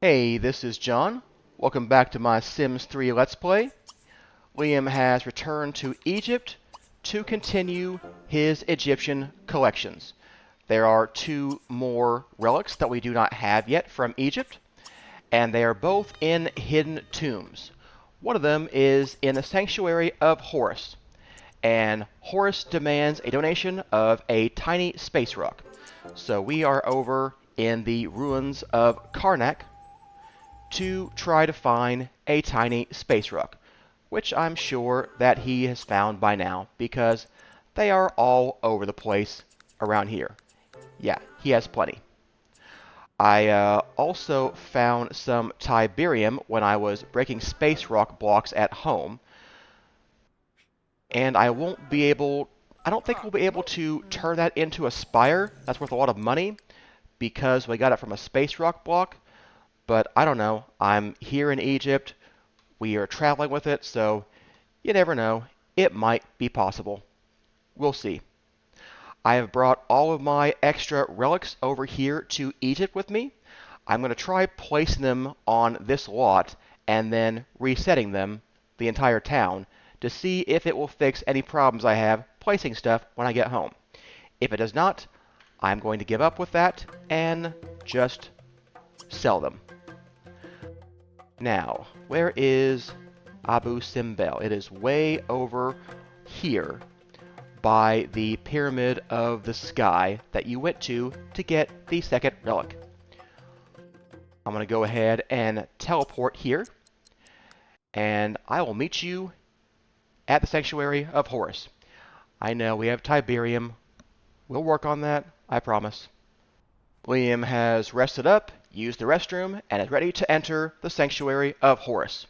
Hey, this is John. Welcome back to my Sims 3 Let's Play. Liam has returned to Egypt to continue his Egyptian collections. There are two more relics that we do not have yet from Egypt, and they are both in hidden tombs. One of them is in the sanctuary of Horus, and Horus demands a donation of a tiny space rock. So we are over in the ruins of Karnak to try to find a tiny space rock, which I'm sure that he has found by now because they are all over the place around here. Yeah, he has plenty. I also found some Tiberium when I was breaking space rock blocks at home, and I don't think we'll be able to turn that into a spire. That's worth a lot of money because we got it from a space rock block, but I don't know. I'm here in Egypt. We are traveling with it, so you never know. It might be possible. We'll see. I have brought all of my extra relics over here to Egypt with me. I'm going to try placing them on this lot and then resetting them, the entire town, to see if it will fix any problems I have placing stuff when I get home. If it does not, I'm going to give up with that and just sell them. Now, where is Abu Simbel? It is way over here by the Pyramid of the Sky that you went to get the second relic. I'm going to go ahead and teleport here, and I will meet you at the Sanctuary of Horus. I know we have Tiberium. We'll work on that, I promise. Liam has rested up, used the restroom, and is ready to enter the Sanctuary of Horus.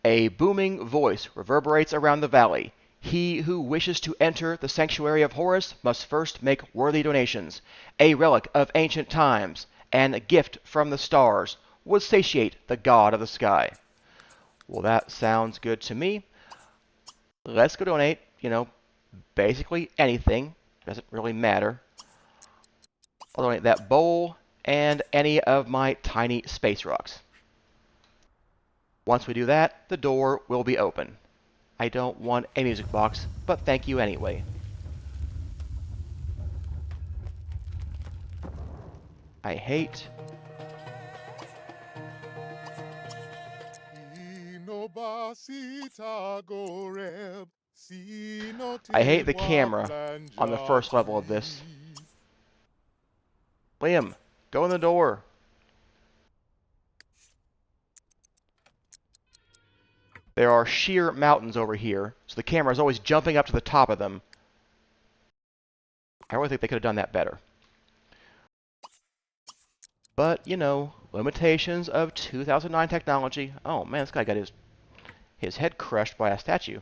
A booming voice reverberates around the valley. He who wishes to enter the sanctuary of Horus must first make worthy donations. A relic of ancient times and a gift from the stars would satiate the god of the sky. Well, that sounds good to me. Let's go donate, basically anything. Doesn't really matter. I'll donate that bowl and any of my tiny space rocks. Once we do that, the door will be open. I don't want a music box, but thank you anyway. I hate... I hate the camera on the first level of this. Liam, go in the door. There are sheer mountains over here, so the camera is always jumping up to the top of them. I really think they could have done that better. But, limitations of 2009 technology. Oh man, this guy got his head crushed by a statue.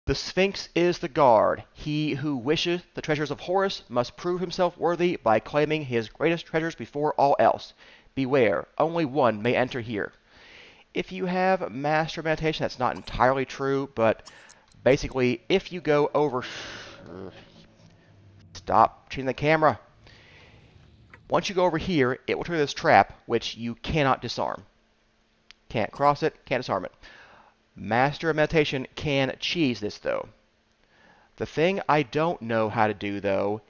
The Sphinx is the guard. He who wishes the treasures of Horus must prove himself worthy by claiming his greatest treasures before all else. Beware, only one may enter here. If you have master meditation, that's not entirely true, but basically, if you go over... Stop changing the camera. Once you go over here, it will trigger this trap, which you cannot disarm. Can't cross it, can't disarm it. Master of Meditation can cheese this, though. The thing I don't know how to do, though,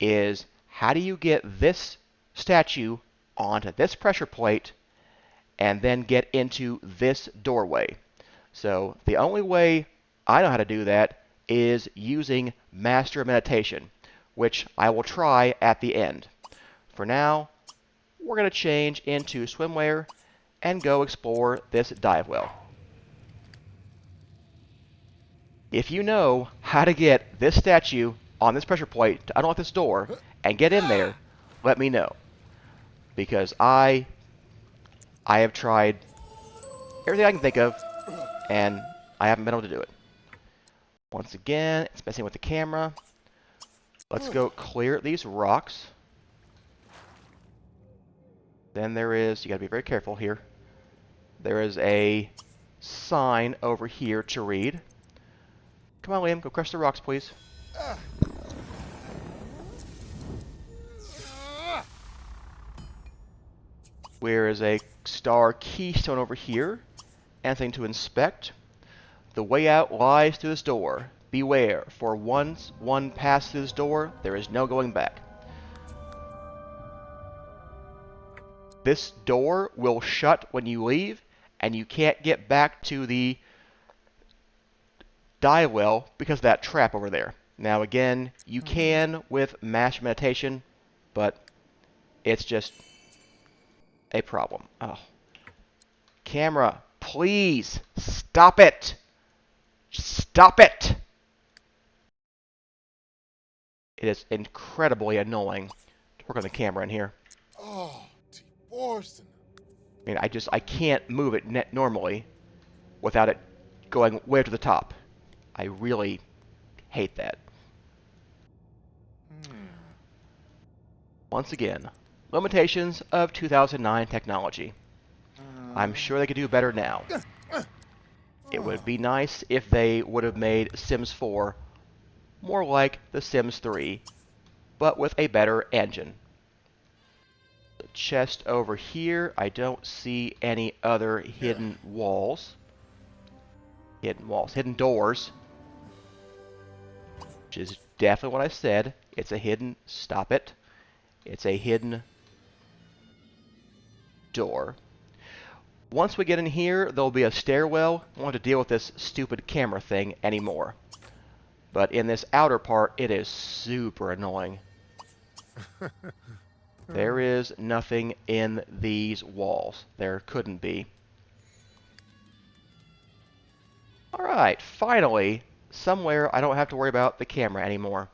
is how do you get this statue onto this pressure plate and then get into this doorway? So the only way I know how to do that is using Master of Meditation, which I will try at the end. For now, we're going to change into swimwear and go explore this dive well. If you know how to get this statue on this pressure plate to unlock this door and get in there, let me know. Because I have tried everything I can think of, and I haven't been able to do it. Once again, it's messing with the camera. Let's go clear these rocks. Then there is, you gotta be very careful here. There is a sign over here to read. Come on, Liam, go crush the rocks, please. Where is a star keystone over here? Anything to inspect? The way out lies through this door. Beware, for once one passes through this door, there is no going back. This door will shut when you leave, and you can't get back to the die well because of that trap over there. Now again, you can with master meditation, but it's just a problem. Oh. Camera, please stop it! Stop it! It is incredibly annoying to work on the camera in here. Oh, divorcing. I mean, I can't move it normally without it going way to the top. I really hate that. Once again, limitations of 2009 technology. I'm sure they could do better now. It would be nice if they would have made Sims 4 more like The Sims 3, but with a better engine. The chest over here, I don't see any other hidden walls. Hidden doors. Which is definitely what I said. It's a hidden, stop it. It's a hidden door. Once we get in here, there'll be a stairwell. I won't have to deal with this stupid camera thing anymore. But in this outer part, it is super annoying. There is nothing in these walls. There couldn't be. Alright, finally, somewhere I don't have to worry about the camera anymore.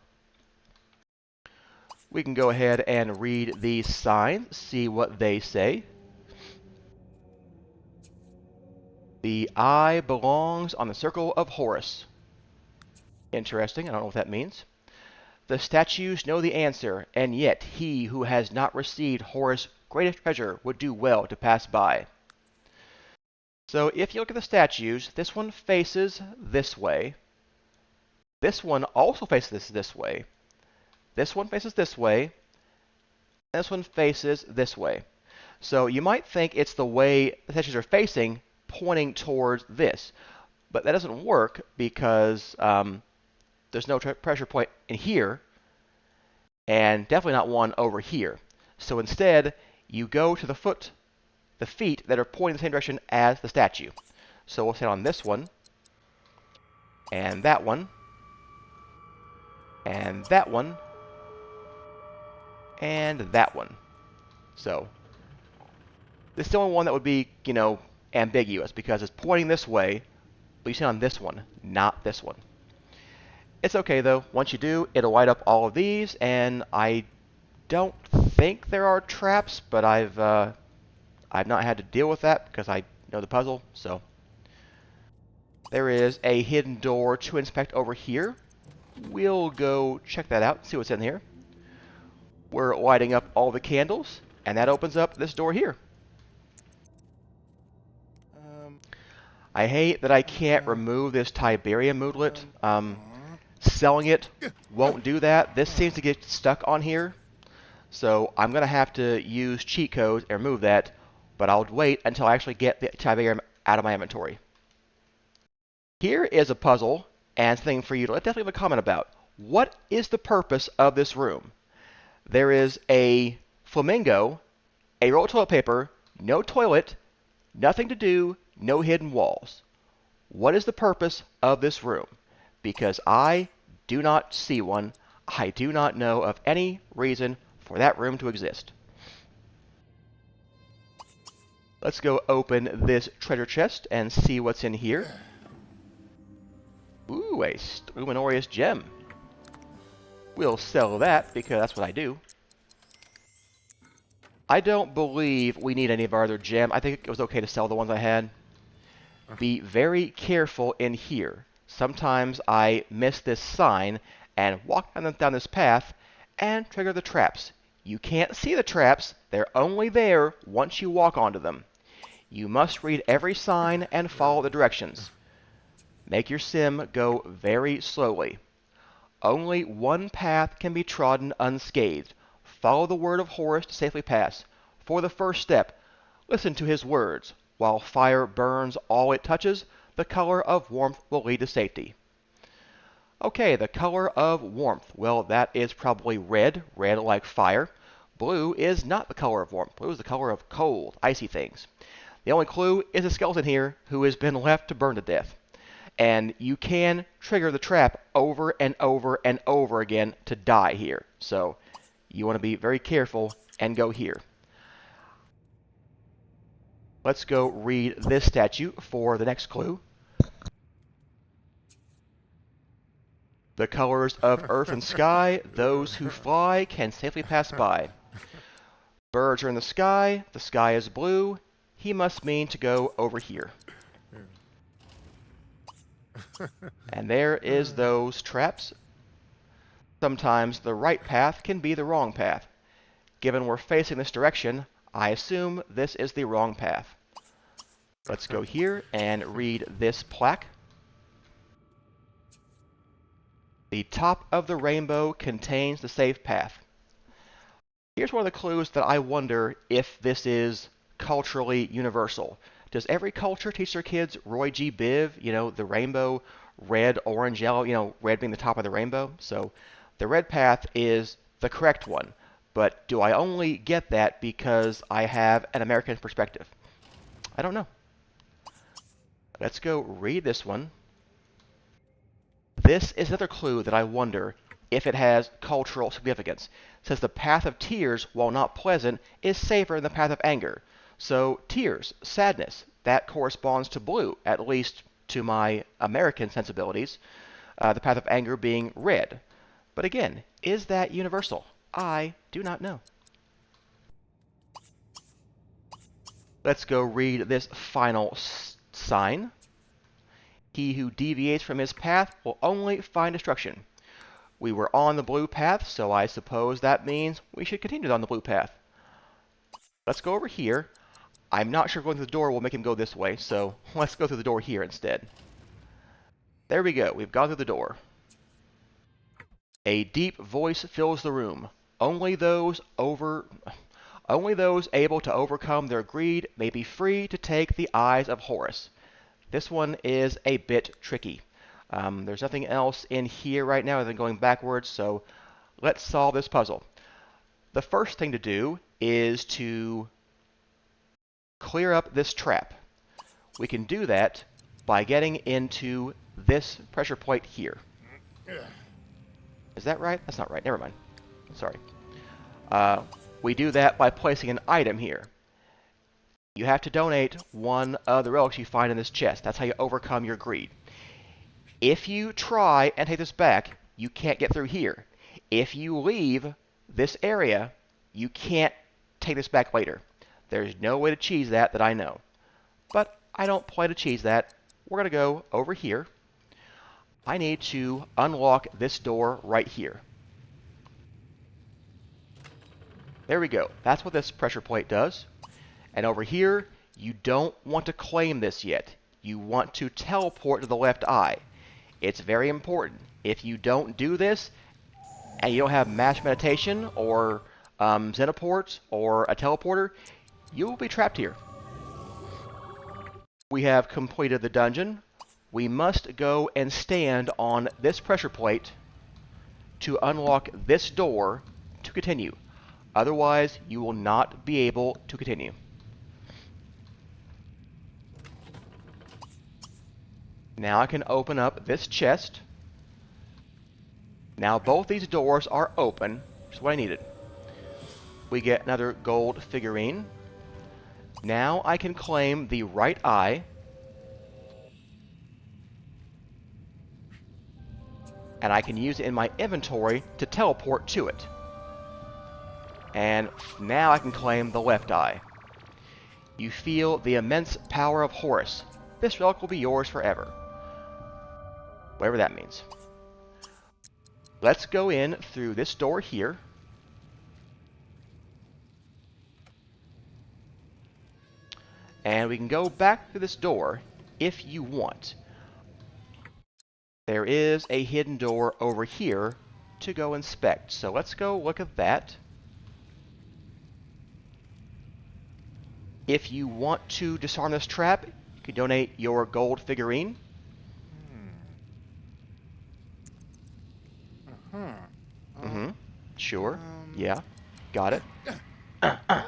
We can go ahead and read these signs, see what they say. The eye belongs on the circle of Horus. Interesting, I don't know what that means. The statues know the answer, and yet he who has not received Horus' greatest treasure would do well to pass by. So if you look at the statues, this one faces this way. This one also faces this way. This one faces this way. This one faces this way. So you might think it's the way the statues are facing, pointing towards this. But that doesn't work because there's no pressure point in here, and definitely not one over here. So instead, you go to the feet that are pointing the same direction as the statue. So we'll stand on this one, and that one, and that one, and that one. So this is the only one that would be, ambiguous because it's pointing this way, but you stand on this one, not this one. It's okay though. Once you do, it'll light up all of these, and I don't think there are traps, but I've not had to deal with that because I know the puzzle. So there is a hidden door to inspect over here. We'll go check that out, see what's in here. We're lighting up all the candles, and that opens up this door here. I hate that I can't remove this Tiberium moodlet. Selling it won't do that. This seems to get stuck on here. So I'm going to have to use cheat codes and remove that. But I'll wait until I actually get the Tiberium out of my inventory. Here is a puzzle and something for you to definitely leave a comment about. What is the purpose of this room? There is a flamingo, a roll of toilet paper, no toilet, nothing to do, no hidden walls. What is the purpose of this room? Because I do not see one. I do not know of any reason for that room to exist. Let's go open this treasure chest and see what's in here. Ooh, a luminorious gem. We'll sell that because that's what I do. I don't believe we need any of our other gem. I think it was okay to sell the ones I had. Be very careful in here. Sometimes I miss this sign and walk down this path and trigger the traps. You can't see the traps. They're only there once you walk onto them. You must read every sign and follow the directions. Make your sim go very slowly. Only one path can be trodden unscathed. Follow the word of Horus to safely pass. For the first step, Listen to his words. While fire burns all it touches, the color of warmth will lead to safety. Okay, the color of warmth. Well, that is probably red, red like fire. Blue is not the color of warmth. Blue is the color of cold, icy things. The only clue is a skeleton here who has been left to burn to death. And you can trigger the trap over and over and over again to die here. So you want to be very careful and go here. Let's go read this statue for the next clue. The colors of earth and sky, those who fly can safely pass by. Birds are in the sky is blue. He must mean to go over here. And there is those traps. Sometimes the right path can be the wrong path. Given we're facing this direction, I assume this is the wrong path. Let's go here and read this plaque. The top of the rainbow contains the safe path. Here's one of the clues that I wonder if this is culturally universal. Does every culture teach their kids Roy G. Biv, the rainbow, red, orange, yellow, red being the top of the rainbow? So the red path is the correct one. But do I only get that because I have an American perspective? I don't know. Let's go read this one. This is another clue that I wonder if it has cultural significance. It says the path of tears, while not pleasant, is safer than the path of anger. So tears, sadness, that corresponds to blue, at least to my American sensibilities. The path of anger being red. But again, is that universal? I do not know. Let's go read this final sign. He who deviates from his path will only find destruction. We were on the blue path, so I suppose that means we should continue on the blue path. Let's go over here. I'm not sure going through the door will make him go this way, so let's go through the door here instead. There we go. We've gone through the door. A deep voice fills the room. Only those able to overcome their greed may be free to take the eyes of Horus. This one is a bit tricky. There's nothing else in here right now other than going backwards, so let's solve this puzzle. The first thing to do is to clear up this trap. We can do that by getting into this pressure plate here. Is that right? That's not right. Never mind. Sorry. We do that by placing an item here. You have to donate one of the relics you find in this chest. That's how you overcome your greed. If you try and take this back, you can't get through here. If you leave this area, you can't take this back later. There's no way to cheese that I know. But I don't play to cheese that. We're going to go over here. I need to unlock this door right here. There we go. That's what this pressure plate does. And over here, you don't want to claim this yet. You want to teleport to the left eye. It's very important. If you don't do this, and you don't have mass meditation, or Xenoport, or a teleporter, you will be trapped here. We have completed the dungeon. We must go and stand on this pressure plate to unlock this door to continue. Otherwise, you will not be able to continue. Now I can open up this chest. Now both these doors are open, which is what I needed. We get another gold figurine. Now I can claim the right eye. And I can use it in my inventory to teleport to it. And now I can claim the left eye. You feel the immense power of Horus. This relic will be yours forever. Whatever that means. Let's go in through this door here. And we can go back through this door if you want. There is a hidden door over here to go inspect. So let's go look at that. If you want to disarm this trap, you can donate your gold figurine. Uh-huh. Sure. Yeah. Got it. Ah.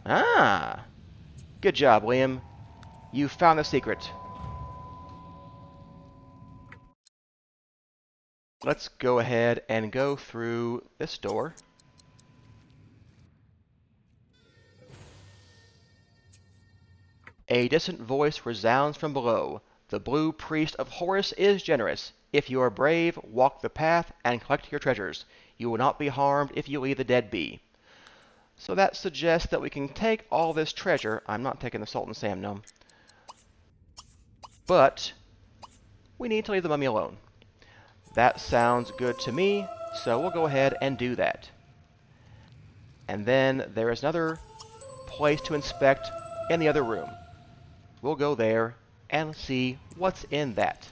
Ah. Good job, Liam. You found the secret. Let's go ahead and go through this door. A distant voice resounds from below. The blue priest of Horus is generous. If you are brave, walk the path and collect your treasures. You will not be harmed if you leave the dead be. So that suggests that we can take all this treasure. I'm not taking the Salt and Sam Gnome. But we need to leave the mummy alone. That sounds good to me, so we'll go ahead and do that. And then there is another place to inspect in the other room. We'll go there and see what's in that.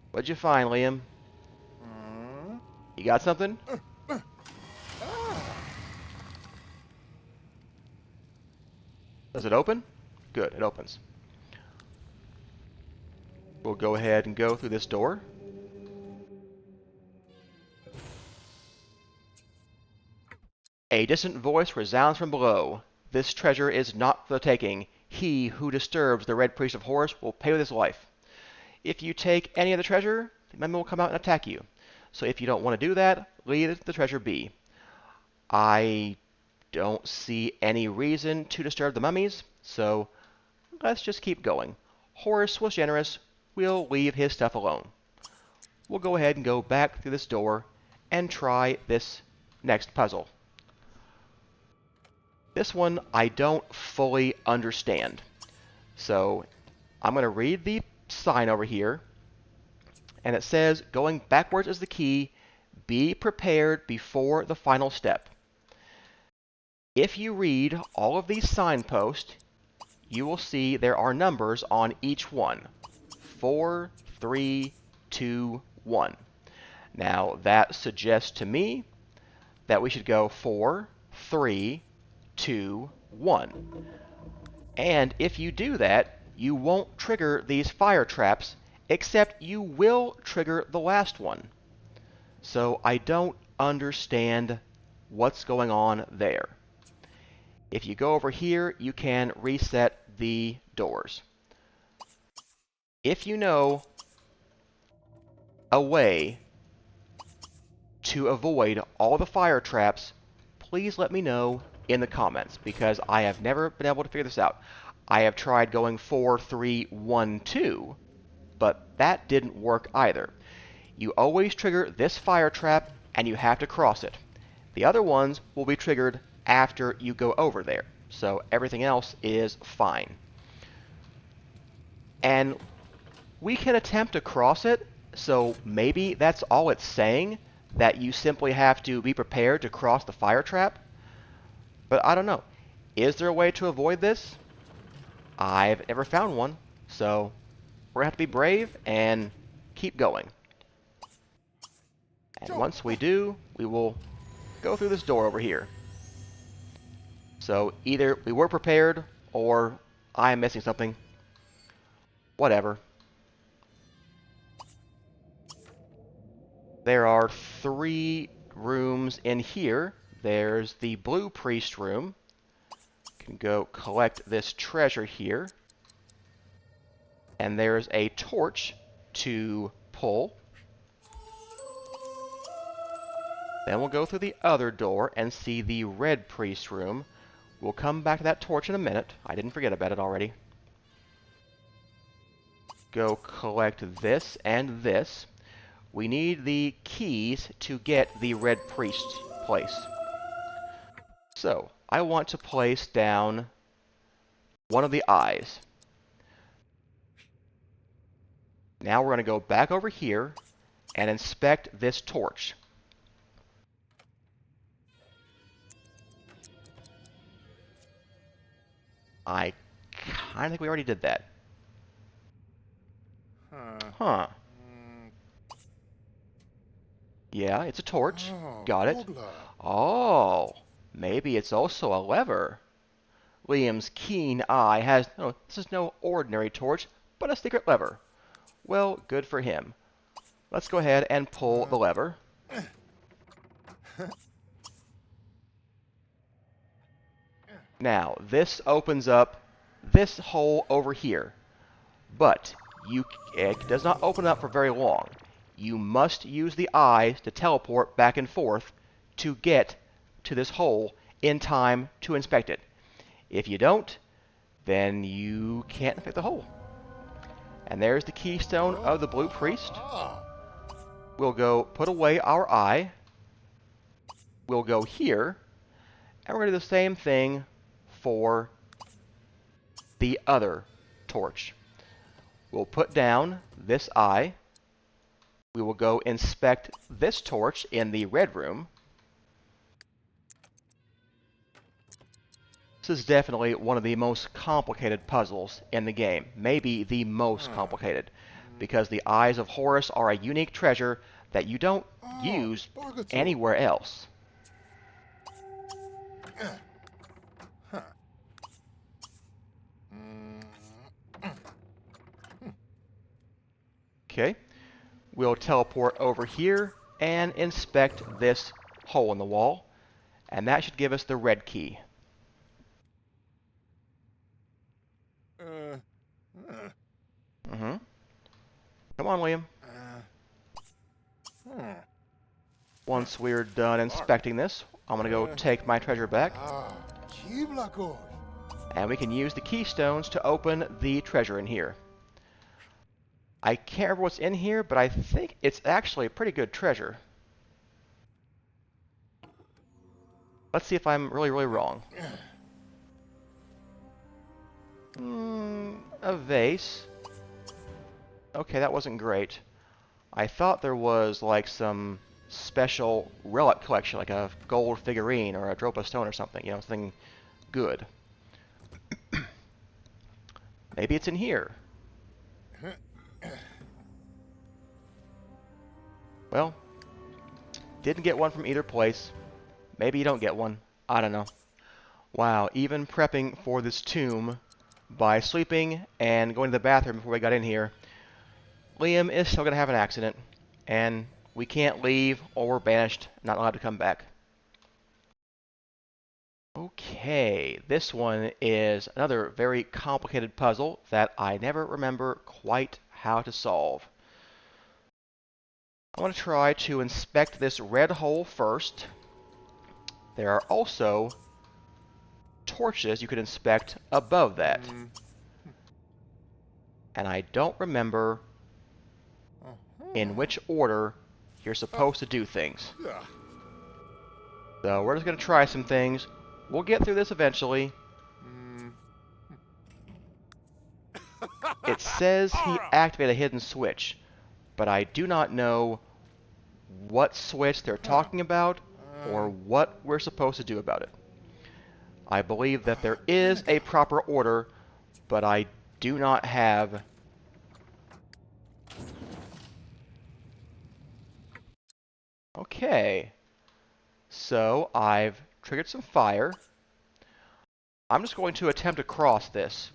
What'd you find, Liam? You got something? Does it open? Good, it opens. We'll go ahead and go through this door. A distant voice resounds from below. This treasure is not for the taking. He who disturbs the Red Priest of Horus will pay with his life. If you take any of the treasure, the mummy will come out and attack you. So if you don't want to do that, leave the treasure be. I don't see any reason to disturb the mummies, so let's just keep going. Horus was generous. We'll leave his stuff alone. We'll go ahead and go back through this door and try this next puzzle. This one I don't fully understand. So I'm going to read the sign over here. And it says, going backwards is the key. Be prepared before the final step. If you read all of these signposts, you will see there are numbers on each one. 4, 3, 2, 1. Now that suggests to me that we should go 4, 3, 2, 1. And if you do that, you won't trigger these fire traps, except you will trigger the last one. So I don't understand what's going on there. If you go over here, you can reset the doors. If you know a way to avoid all the fire traps, please let me know in the comments, because I have never been able to figure this out. I have tried going 4, 3, 1, 2, but that didn't work either. You always trigger this fire trap, and you have to cross it. The other ones will be triggered after you go over there, so everything else is fine. And we can attempt to cross it, so maybe that's all it's saying, that you simply have to be prepared to cross the fire trap. But I don't know. Is there a way to avoid this? I've never found one, so we're going to have to be brave and keep going. And once we do, we will go through this door over here. So either we were prepared, or I am missing something. Whatever. There are 3 rooms in here. There's the blue priest room. You can go collect this treasure here. And there's a torch to pull. Then we'll go through the other door and see the red priest room. We'll come back to that torch in a minute. I didn't forget about it already. Go collect this and this. We need the keys to get the red priest place. So, I want to place down one of the eyes. Now we're going to go back over here and inspect this torch. I kind of think we already did that. Huh. Yeah, it's a torch. Oh, Got it. Ogla. Oh, maybe it's also a lever. Liam's keen eye has... No, this is no ordinary torch, but a secret lever. Well, good for him. Let's go ahead and pull the lever. Now, this opens up this hole over here. But it does not open up for very long. You must use the eyes to teleport back and forth to get to this hole in time to inspect it. If you don't, then you can't inspect the hole. And there's the keystone of the Blue Priest. We'll go put away our eye. We'll go here. And we're going to do the same thing for the other torch. We'll put down this eye. We will go inspect this torch in the red room. This is definitely one of the most complicated puzzles in the game. Maybe the most complicated. Because the eyes of Horus are a unique treasure that you don't use anywhere else. Okay. We'll teleport over here and inspect this hole in the wall. And that should give us the red key. Come on, Liam. Once we're done inspecting this, I'm going to go take my treasure back. And we can use the keystones to open the treasure in here. I can't remember what's in here, but I think it's actually a pretty good treasure. Let's see if I'm really, really wrong. A vase. Okay, that wasn't great. I thought there was like some special relic collection, like a gold figurine or a Dropa stone or something, you know, something good. Maybe it's in here. Well, didn't get one from either place. Maybe you don't get one. I don't know. Wow, even prepping for this tomb by sleeping and going to the bathroom before we got in here, Liam is still going to have an accident, and we can't leave or we're banished, not allowed to come back. Okay, this one is another very complicated puzzle that I never remember quite how to solve. I want to try to inspect this red hole first. There are also torches you could inspect above that. And I don't remember in which order you're supposed to do things. So we're just going to try some things. We'll get through this eventually. It says he activated a hidden switch, but I do not know what switch they're talking about or what we're supposed to do about it. I believe that there is a proper order, but I do not have... Okay. So I've triggered some fire. I'm just going to attempt to cross this.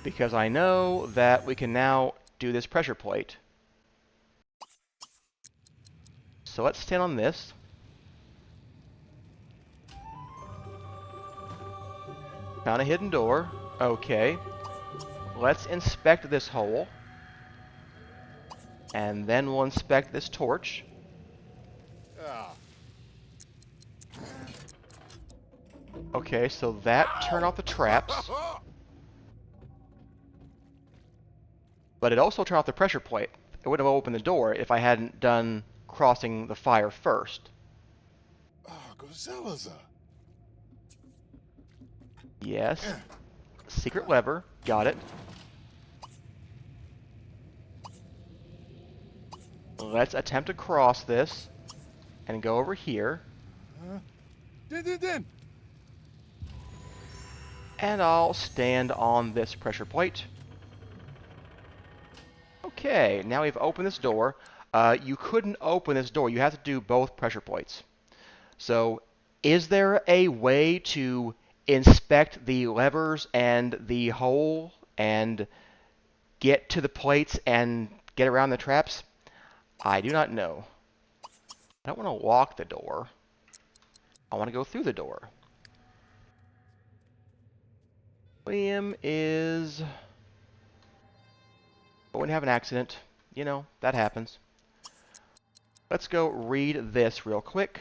Because I know that we can now do this pressure plate. So let's stand on this. Found a hidden door. Okay. Let's inspect this hole. And then we'll inspect this torch. Okay, so that turned off the traps. But it also turned off the pressure plate. It wouldn't have opened the door if I hadn't done crossing the fire first. Yes. Secret lever. Got it. Let's attempt to cross this and go over here. And I'll stand on this pressure plate. Okay, now we've opened this door. You couldn't open this door. You have to do both pressure plates. So, is there a way to inspect the levers and the hole and get to the plates and get around the traps? I do not know. I don't want to lock the door. I want to go through the door. Liam is going to have an accident. You know, that happens. Let's go read this real quick.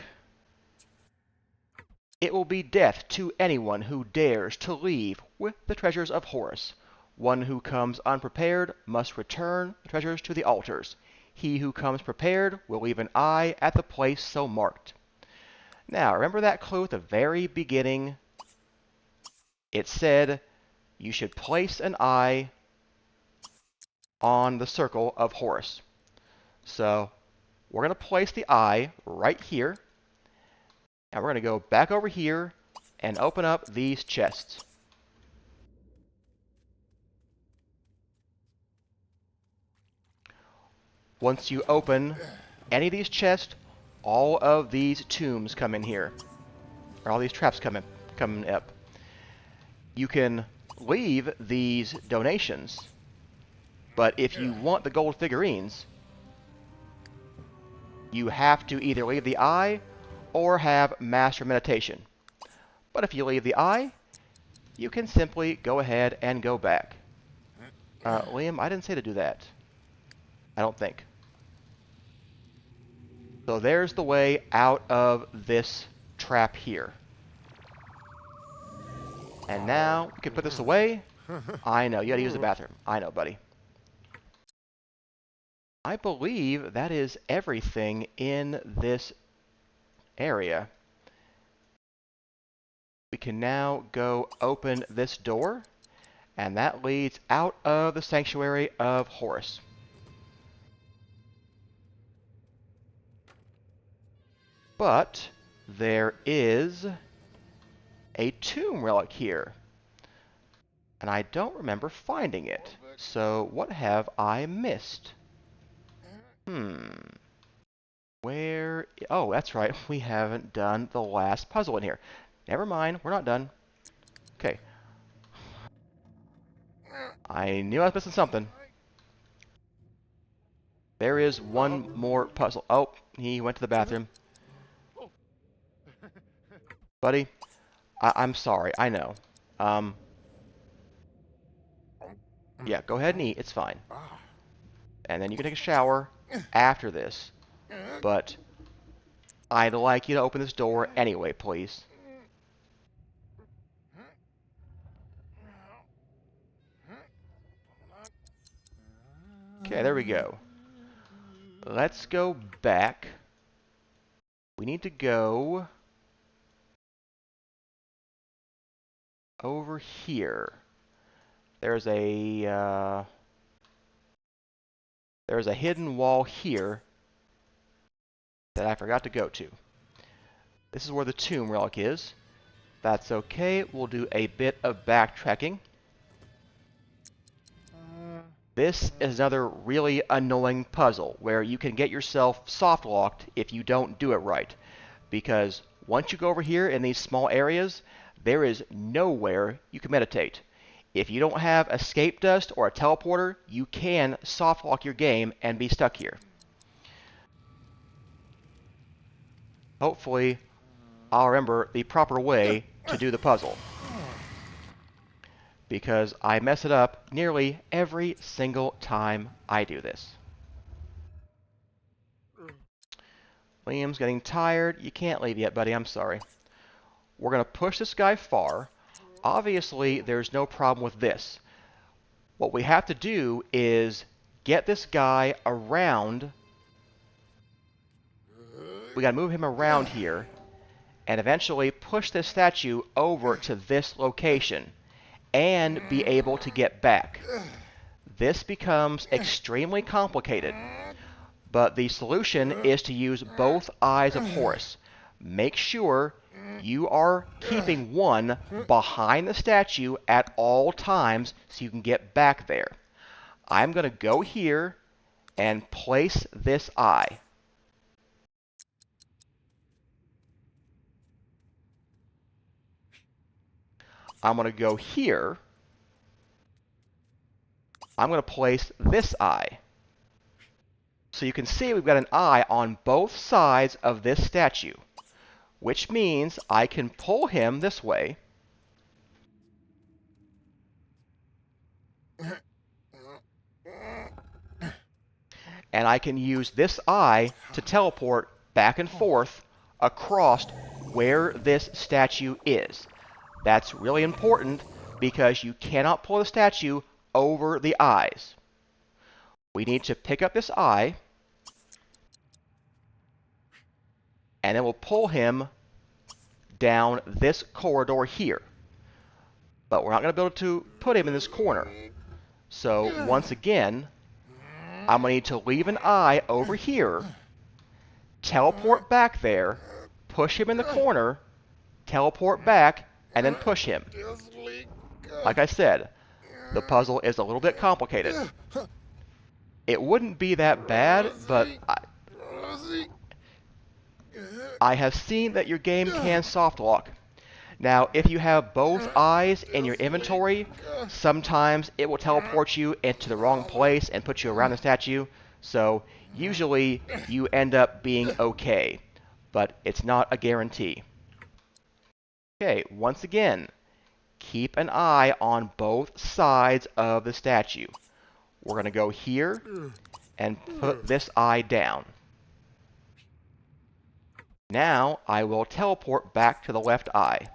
It will be death to anyone who dares to leave with the treasures of Horus. One who comes unprepared must return the treasures to the altars. He who comes prepared will leave an eye at the place so marked. Now, remember that clue at the very beginning? It said you should place an eye on the circle of Horus. So, we're going to place the eye right here. And we're going to go back over here and open up these chests. Once you open any of these chests, all of these tombs come in here. Or all these traps come up. You can leave these donations, but if you want the gold figurines, you have to either leave the eye or have master meditation. But if you leave the eye, you can simply go ahead and go back. Liam, I didn't say to do that. I don't think. So there's the way out of this trap here. And now we can put this away. I know, you gotta use the bathroom. I know, buddy. I believe that is everything in this area. We can now go open this door, and that leads out of the sanctuary of Horus. But there is a tomb relic here, and I don't remember finding it. So what have I missed? Where? Oh, that's right. We haven't done the last puzzle in here. Never mind. We're not done. Okay. I knew I was missing something. There is one more puzzle. Oh, he went to the bathroom. Buddy, I'm sorry. I know. Yeah, go ahead and eat. It's fine. And then you can take a shower after this. But I'd like you to open this door anyway, please. Okay, there we go. Let's go back. We need to go over here. There's a hidden wall here that I forgot to go to. This is where the tomb relic is. That's okay. We'll do a bit of backtracking. This is another really annoying puzzle where you can get yourself soft locked if you don't do it right. Because once you go over here in these small areas, there is nowhere you can meditate. If you don't have escape dust or a teleporter, you can soft lock your game and be stuck here. Hopefully, I'll remember the proper way to do the puzzle, because I mess it up nearly every single time I do this. Liam's getting tired. You can't leave yet, buddy. I'm sorry. We're going to push this guy far. Obviously, there's no problem with this. What we have to do is get this guy around. We got to move him around here and eventually push this statue over to this location and be able to get back. This becomes extremely complicated, but the solution is to use both eyes of Horus. Make sure you are keeping one behind the statue at all times so you can get back there. I'm going to go here and place this eye. I'm going to go here. I'm going to place this eye. So you can see we've got an eye on both sides of this statue, which means I can pull him this way. And I can use this eye to teleport back and forth across where this statue is. That's really important because you cannot pull the statue over the eyes. We need to pick up this eye, and then we'll pull him down this corridor here. But we're not going to be able to put him in this corner. So once again, I'm going to need to leave an eye over here, teleport back there, push him in the corner, teleport back, and then push him. Like I said, the puzzle is a little bit complicated. It wouldn't be that bad, but I have seen that your game can soft lock. Now, if you have both eyes in your inventory, sometimes it will teleport you into the wrong place and put you around the statue. So usually you end up being okay, but it's not a guarantee. Okay, once again, keep an eye on both sides of the statue. We're going to go here and put this eye down. Now I will teleport back to the left eye.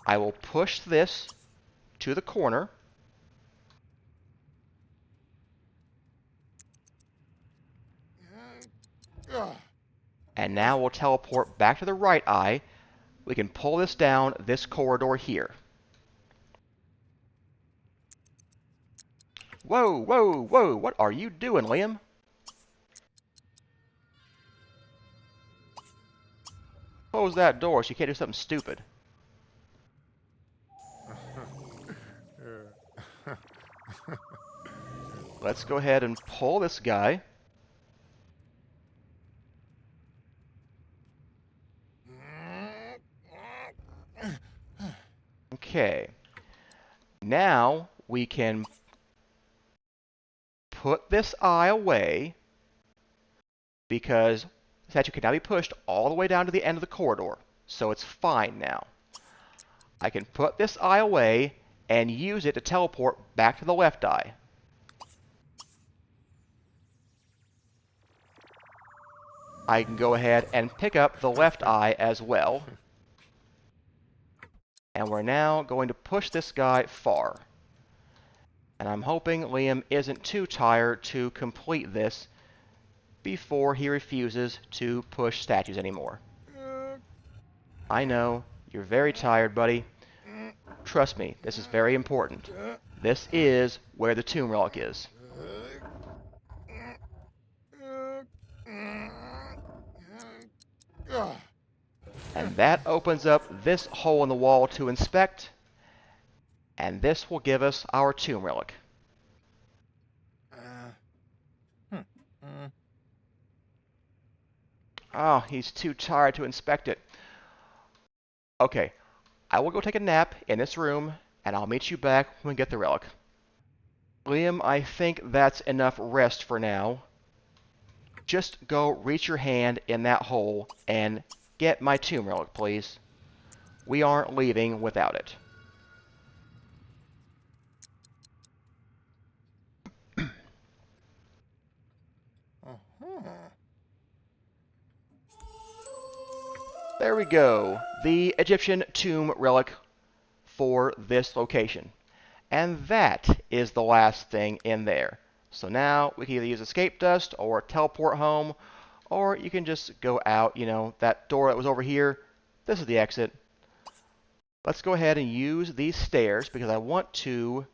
I will push this to the corner. And now we'll teleport back to the right eye. We can pull this down this corridor here. Whoa, whoa, whoa, what are you doing, Liam? Close that door so you can't do something stupid. Let's go ahead and pull this guy. Okay. Now we can put this eye away because the statue can now be pushed all the way down to the end of the corridor. So it's fine now. I can put this eye away and use it to teleport back to the left eye. I can go ahead and pick up the left eye as well. And we're now going to push this guy far. And I'm hoping Liam isn't too tired to complete this before he refuses to push statues anymore. I know, you're very tired, buddy. Trust me, this is very important. This is where the tomb relic is. And that opens up this hole in the wall to inspect, and this will give us our tomb relic. Oh, he's too tired to inspect it. Okay, I will go take a nap in this room, and I'll meet you back when we get the relic. Liam, I think that's enough rest for now. Just go reach your hand in that hole and get my tomb relic, please. We aren't leaving without it. There we go. The Egyptian tomb relic for this location. And that is the last thing in there. So now we can either use escape dust or teleport home, or you can just go out, that door that was over here. This is the exit. Let's go ahead and use these stairs because I want to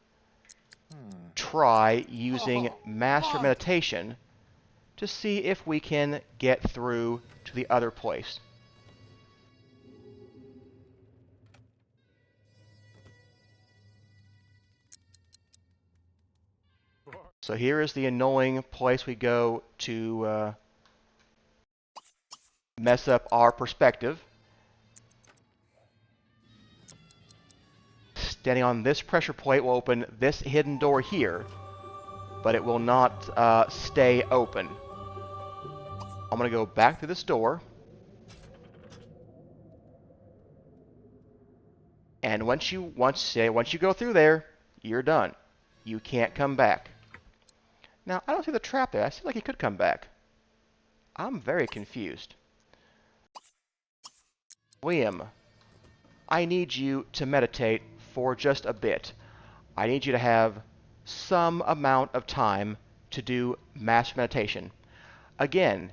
try using Master Meditation to see if we can get through to the other place. So here is the annoying place we go to mess up our perspective. Standing on this pressure plate will open this hidden door here, but it will not stay open. I'm going to go back through this door. And once you go through there, you're done. You can't come back. Now, I don't see the trap there. I feel like he could come back. I'm very confused. Liam, I need you to meditate for just a bit. I need you to have some amount of time to do master meditation. Again,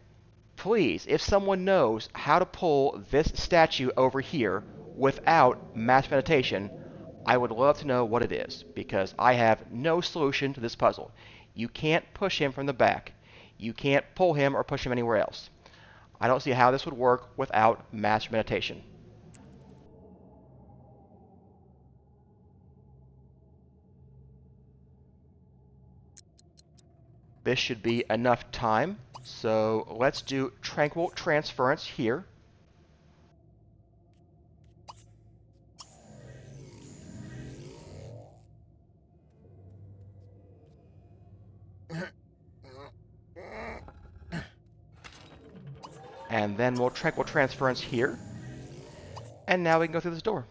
please, if someone knows how to pull this statue over here without master meditation, I would love to know what it is, because I have no solution to this puzzle. You can't push him from the back. You can't pull him or push him anywhere else. I don't see how this would work without master meditation. This should be enough time, so let's do tranquil transference here. And then we'll tranquil transference here. And now we can go through this door.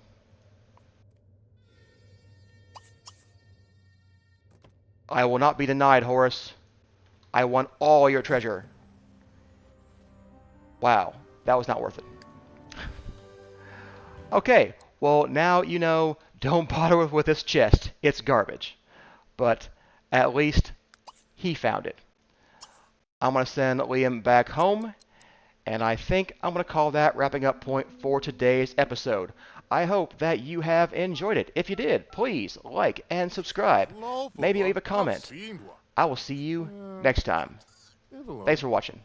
I will not be denied, Horus. I want all your treasure. Wow, that was not worth it. Okay, well now you know, don't bother with this chest. It's garbage. But at least he found it. I'm going to send Liam back home, and I think I'm going to call that wrapping up point for today's episode. I hope that you have enjoyed it. If you did, please like and subscribe. Maybe leave a comment. I will see you next time. Thanks for watching.